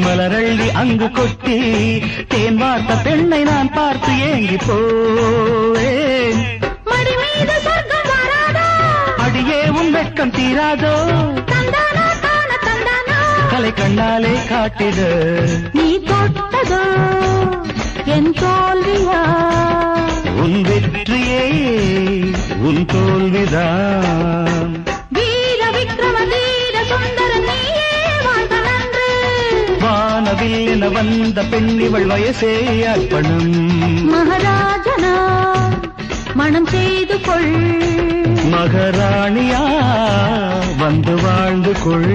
மலரள்ளி அங்கு கொட்டி தேன் வார்த்த பெண்ணை நான் பார்த்து ஏங்கி போவேன். மடி மீது சொர்க்கம் வராதோ, அடியே உன் வெட்கம் தீராதோ, தந்தானா தான தந்தானா கலை கண்ணாலே காட்டிடு. நீ தொட்டதோ என் தோல்வியா, உன் வெற்றியே உன் தோல்விதான். வீர விக்ரம தீர சுந்தர நீயே வாழ்க நன்று. வானவில் என வந்த பெண்ணிவள் வயசே அர்ப்பணம். மகாராஜனா மனம் செய்து கொள், மகாராணியா வந்து வாழ்ந்து கொள்.